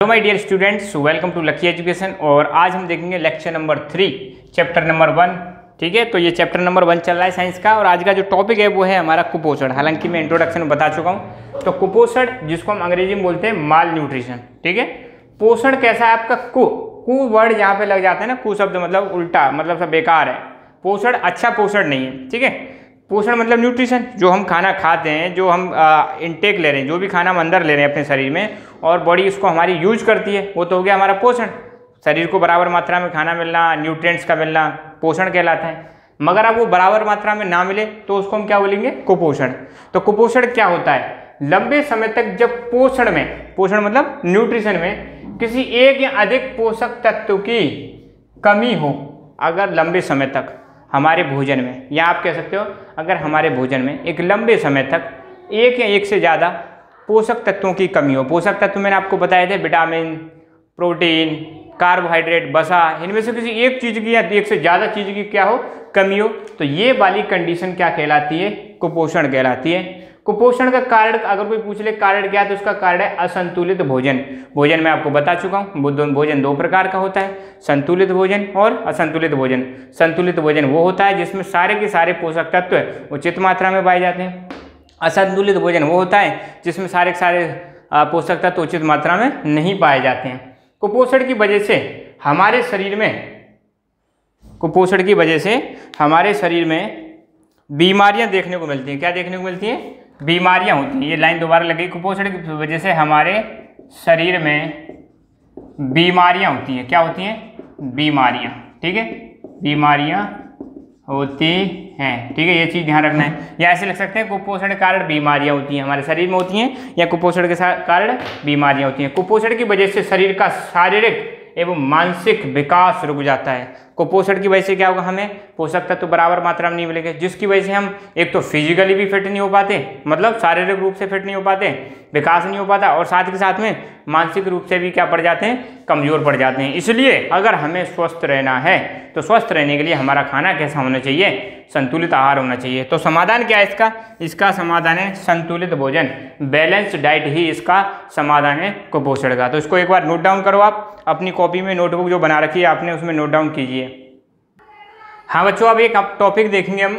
Hello my dear students, welcome to Lucky Education. और आज हम देखेंगे लेक्चर नंबर 3 चैप्टर नंबर 1। ठीक है, तो ये चैप्टर नंबर 1 चल रहा है साइंस का। और आज का जो टॉपिक है वो है हमारा कुपोषण। हालांकि मैं इंट्रोडक्शन में बता चुका हूँ। तो कुपोषण, जिसको हम अंग्रेजी में बोलते हैं माल न्यूट्रिशन। ठीक है, पोषण कैसा है आपका? कु वर्ड यहाँ पे लग जाता है ना, कु शब्द मतलब उल्टा, मतलब सब बेकार है। पोषण अच्छा पोषण नहीं है। ठीक है, पोषण मतलब न्यूट्रिशन, जो हम खाना खाते हैं, जो हम इनटेक ले रहे हैं, जो भी खाना हम अंदर ले रहे हैं अपने शरीर में और बॉडी इसको हमारी यूज करती है, वो तो हो गया हमारा पोषण। शरीर को बराबर मात्रा में खाना मिलना, न्यूट्रिएंट्स का मिलना पोषण कहलाता है। मगर अब वो बराबर मात्रा में ना मिले तो उसको हम क्या बोलेंगे? कुपोषण। तो कुपोषण क्या होता है? लंबे समय तक जब पोषण में, पोषण मतलब न्यूट्रिशन में किसी एक या अधिक पोषक तत्व की कमी हो, अगर लंबे समय तक हमारे भोजन में, या आप कह सकते हो अगर हमारे भोजन में एक लंबे समय तक एक या एक से ज़्यादा पोषक तत्वों की कमी हो। पोषक तत्व मैंने आपको बताए थे, विटामिन, प्रोटीन, कार्बोहाइड्रेट, वसा, इनमें से किसी एक चीज़ की या एक से ज़्यादा चीज़ की क्या हो? कमी हो, तो ये वाली कंडीशन क्या कहलाती है? कुपोषण कहलाती है। कुपोषण का कारण अगर कोई पूछ ले कारण क्या है, तो उसका कारण है असंतुलित भोजन। भोजन मैं आपको बता चुका हूँ, भोजन दो प्रकार का होता है, संतुलित भोजन और असंतुलित भोजन। संतुलित भोजन वो होता है जिसमें सारे के सारे पोषक तत्व उचित मात्रा में पाए जाते हैं। असंतुलित भोजन वो होता है जिसमें सारे के सारे पोषक तत्व उचित मात्रा में नहीं पाए जाते हैं। कुपोषण की वजह से हमारे शरीर में, कुपोषण की वजह से हमारे शरीर में बीमारियां देखने को मिलती हैं। क्या देखने को मिलती हैं? बीमारियां होती हैं। ये लाइन दोबारा लगी। कुपोषण की वजह से हमारे शरीर में बीमारियां होती हैं। क्या होती हैं? बीमारियां। ठीक है, बीमारियां होती हैं। ठीक है, ये चीज़ ध्यान रखना है। या ऐसे लिख सकते हैं कुपोषण के कारण बीमारियां होती हैं, हमारे शरीर में होती हैं, या कुपोषण के कारण बीमारियां होती हैं। कुपोषण की वजह से शरीर का शारीरिक एवं मानसिक विकास रुक जाता है। कुपोषण की वजह से क्या होगा? हमें पोषक तत्व बराबर मात्रा में नहीं मिलेंगे, जिसकी वजह से हम एक तो फिजिकली भी फिट नहीं हो पाते, मतलब शारीरिक रूप से फिट नहीं हो पाते, विकास नहीं हो पाता, और साथ के साथ में मानसिक रूप से भी क्या पड़ जाते हैं? कमजोर पड़ जाते हैं। इसलिए अगर हमें स्वस्थ रहना है तो स्वस्थ रहने के लिए हमारा खाना कैसा होना चाहिए? संतुलित आहार होना चाहिए। तो समाधान क्या है इसका? इसका समाधान है संतुलित भोजन। बैलेंस्ड डाइट ही इसका समाधान है कुपोषण का। तो इसको एक बार नोट डाउन करो आप अपनी कॉपी में, नोटबुक जो बना रखी है आपने उसमें नोट डाउन कीजिए। हाँ बच्चों, अब एक टॉपिक देखेंगे हम,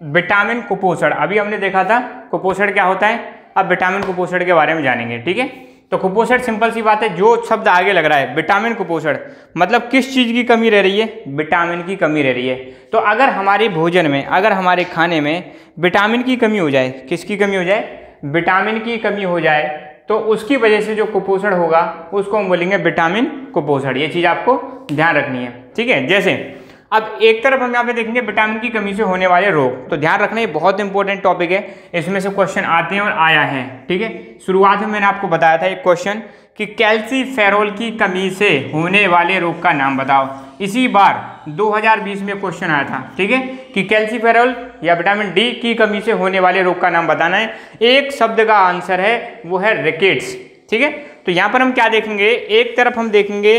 विटामिन कुपोषण। अभी हमने देखा था कुपोषण क्या होता है, अब विटामिन कुपोषण के बारे में जानेंगे। ठीक है, तो कुपोषण सिंपल सी बात है, जो शब्द आगे लग रहा है विटामिन कुपोषण, मतलब किस चीज़ की कमी रह रही है? विटामिन की कमी रह रही है। तो अगर हमारे भोजन में, अगर हमारे खाने में विटामिन की कमी हो जाए, किसकी कमी हो जाए? विटामिन की कमी हो जाए, तो उसकी वजह से जो कुपोषण होगा उसको हम बोलेंगे विटामिन कुपोषण। ये चीज़ आपको ध्यान रखनी है। ठीक है, जैसे अब एक तरफ हम यहाँ पे देखेंगे विटामिन की कमी से होने वाले रोग। तो ध्यान रखना, ये बहुत इंपॉर्टेंट टॉपिक है, इसमें से क्वेश्चन आते हैं और आया है। ठीक है, शुरुआत में मैंने आपको बताया था एक क्वेश्चन कि कैल्सीफेरोल की कमी से होने वाले रोग का नाम बताओ। इसी बार 2020 में क्वेश्चन आया था। ठीक है, कि कैल्सीफेरोल या विटामिन डी की कमी से होने वाले रोग का नाम बताना है। एक शब्द का आंसर है, वो है रिकेट्स। ठीक है, तो यहाँ पर हम क्या देखेंगे? एक तरफ हम देखेंगे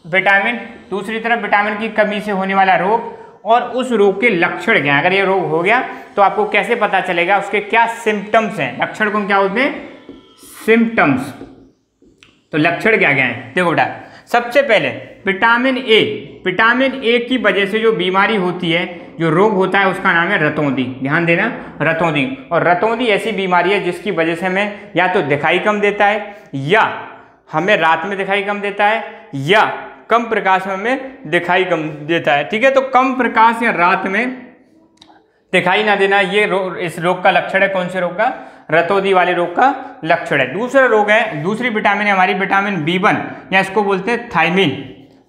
विटामिन, दूसरी तरफ विटामिन की कमी से होने वाला रोग और उस रोग के लक्षण क्या है। अगर ये रोग हो गया तो आपको कैसे पता चलेगा? उसके क्या सिम्टम्स हैं? लक्षण को क्या होते हैं? सिम्टम्स। तो लक्षण क्या क्या है? देखो बेटा, सबसे पहले विटामिन ए, विटामिन ए की वजह से जो बीमारी होती है, जो रोग होता है, उसका नाम है रतौंधी। ध्यान देना, रतौंधी। और रतौंधी ऐसी बीमारी है जिसकी वजह से हमें या तो दिखाई कम देता है, या हमें रात में दिखाई कम देता है, या कम प्रकाश में हमें दिखाई कम देता है। ठीक है, तो कम प्रकाश या रात में दिखाई ना देना, ये इस रोग का लक्षण है। कौन से रोग का? रतौंधी वाले रोग का लक्षण है। दूसरा रोग है, दूसरी विटामिन है हमारी विटामिन B1, या इसको बोलते हैं थायमीन।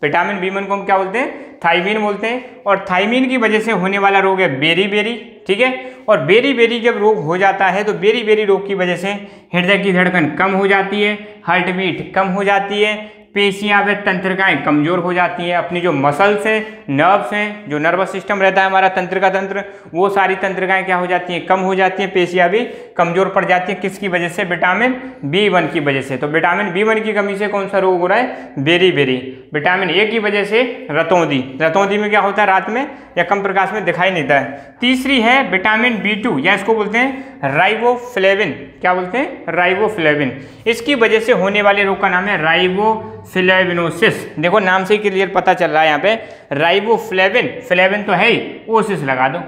विटामिन B1 को हम क्या बोलते हैं? थायमीन बोलते हैं। और थायमीन की वजह से होने वाला रोग है बेरी-बेरी। ठीक है, और बेरी-बेरी जब रोग हो जाता है तो बेरी-बेरी रोग की वजह से हृदय की धड़कन कम हो जाती है, हार्ट बीट कम हो जाती है, पेशियां व तंत्रिकाएं कमजोर हो जाती हैं, अपनी जो मसल्स हैं, नर्व्स हैं, जो नर्वस सिस्टम रहता है हमारा तंत्रिका तंत्र, वो सारी तंत्रिकाएं क्या हो जाती हैं, कम हो जाती हैं, पेशियां भी कमजोर पड़ जाती हैं। किसकी वजह से? विटामिन B1 की वजह से। तो विटामिन B1 की कमी से कौन सा रोग हो रहा है? बेरी। विटामिन ए की वजह से रतौंधी में क्या होता है? रात में या कम प्रकाश में दिखाई नहीं देता है। तीसरी है विटामिन B2 या इसको बोलते हैं राइबोफ्लेविन। क्या बोलते हैं? राइबोफ्लेविन। इसकी वजह से होने वाले रोग का नाम है राइबोफ्लेविनोसिस। देखो नाम से ही क्लियर पता चल रहा है यहाँ पे राइबोफ्लेविन, फ्लेविन तो है ही, ओसिस लगा दो।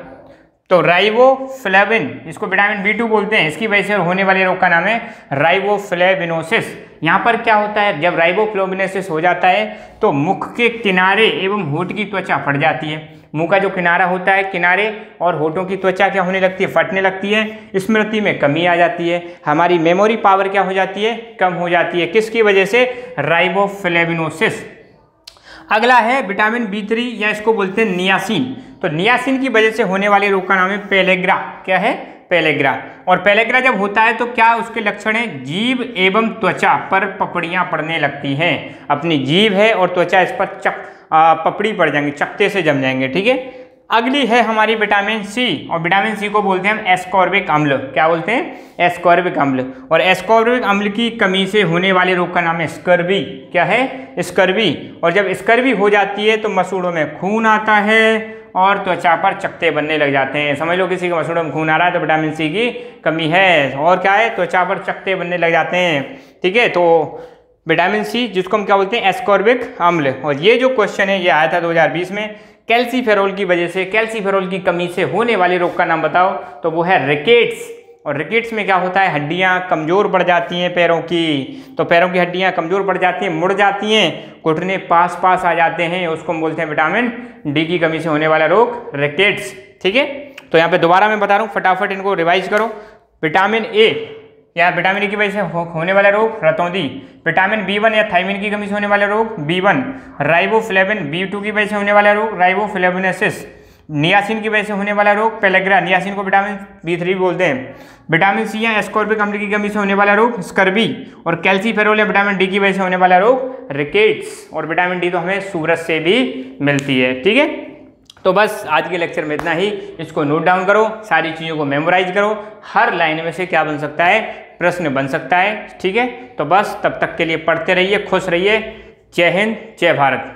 तो राइबोफ्लेविन, इसको विटामिन B2 बोलते हैं, इसकी वजह से होने वाले रोग का नाम है राइबोफ्लेविनोसिस। यहाँ पर क्या होता है? जब राइबोफ्लेविनोसिस हो जाता है तो मुख के किनारे एवं होंठ की त्वचा फट जाती है। मुंह का जो किनारा होता है, किनारे और होठों की त्वचा क्या होने लगती है? फटने लगती है। स्मृति में कमी आ जाती है, हमारी मेमोरी पावर क्या हो जाती है? कम हो जाती है। किसकी वजह से? राइबोफ्लेविनोसिस। अगला है विटामिन B3 या इसको बोलते हैं नियासिन। तो नियासिन की वजह से होने वाले रोग का नाम है पेलेग्रा। क्या है? पेलेग्रा। और पेलेग्रा जब होता है तो क्या उसके लक्षण है? जीभ एवं त्वचा पर पपड़ियां पड़ने लगती हैं। अपनी जीभ है और त्वचा इस पर पपड़ी पड़ जाएंगे, चकते से जम जाएंगे। ठीक है। अगली है हमारी विटामिन C, और विटामिन C को बोलते हैं हम एस्कॉर्बिक अम्ल। क्या बोलते हैं? एस्कॉर्बिक अम्ल। और एस्कॉर्बिक अम्ल की कमी से होने वाले रोग का नाम है स्कर्वी। क्या है? स्कर्वी। और जब स्कर्वी हो जाती है तो मसूड़ों में खून आता है और त्वचा पर चकते बनने लग जाते हैं। समझ लो किसी के मसूड़ों में खून आ रहा है तो विटामिन C की कमी है। और क्या है? त्वचा पर चकते बनने लग जाते हैं। ठीक है। तो विटामिन C जिसको हम क्या बोलते हैं? एस्कॉर्बिक अम्ल। और ये जो क्वेश्चन है ये आया था 2020 में। कैल्सीफेरोल की वजह से, कैल्सीफेरोल की कमी से होने वाले रोग का नाम बताओ, तो वो है रिकेट्स। और रिकेट्स में क्या होता है? हड्डियां कमजोर पड़ जाती हैं पैरों की। तो पैरों की हड्डियां कमजोर पड़ जाती हैं, मुड़ जाती हैं, घुटने पास आ जाते हैं। उसको हम बोलते हैं विटामिन D की कमी से होने वाला रोग रिकेट्स। ठीक है। तो यहाँ पे दोबारा मैं बता रहा हूँ, फटाफट इनको रिवाइज करो। विटामिन A या विटामिन E की वजह से होने वाला रोग रतौंधी। विटामिन B1 या थायमिन की कमी से होने वाला रोग B1। राइबोफ्लेविन B2 की वजह से होने वाला रोग राइबोफ्लेविनोसिस। नियासिन की वजह से होने वाला रोग पेलेग्रा। नियासिन को विटामिन B3 बोलते हैं। विटामिन C या एस्कॉर्बिक अम्ल की कमी से होने वाला रोग स्कर्वी। और कैल्सीफेरोल या विटामिन D की वजह से होने वाला रोग रिकेट्स। और विटामिन D तो हमें सूरज से भी मिलती है। ठीक है। तो बस आज के लेक्चर में इतना ही। इसको नोट डाउन करो, सारी चीज़ों को मेमोराइज करो। हर लाइन में से क्या बन सकता है? प्रश्न बन सकता है। ठीक है। तो बस तब तक के लिए पढ़ते रहिए, खुश रहिए। जय हिंद, जय भारत।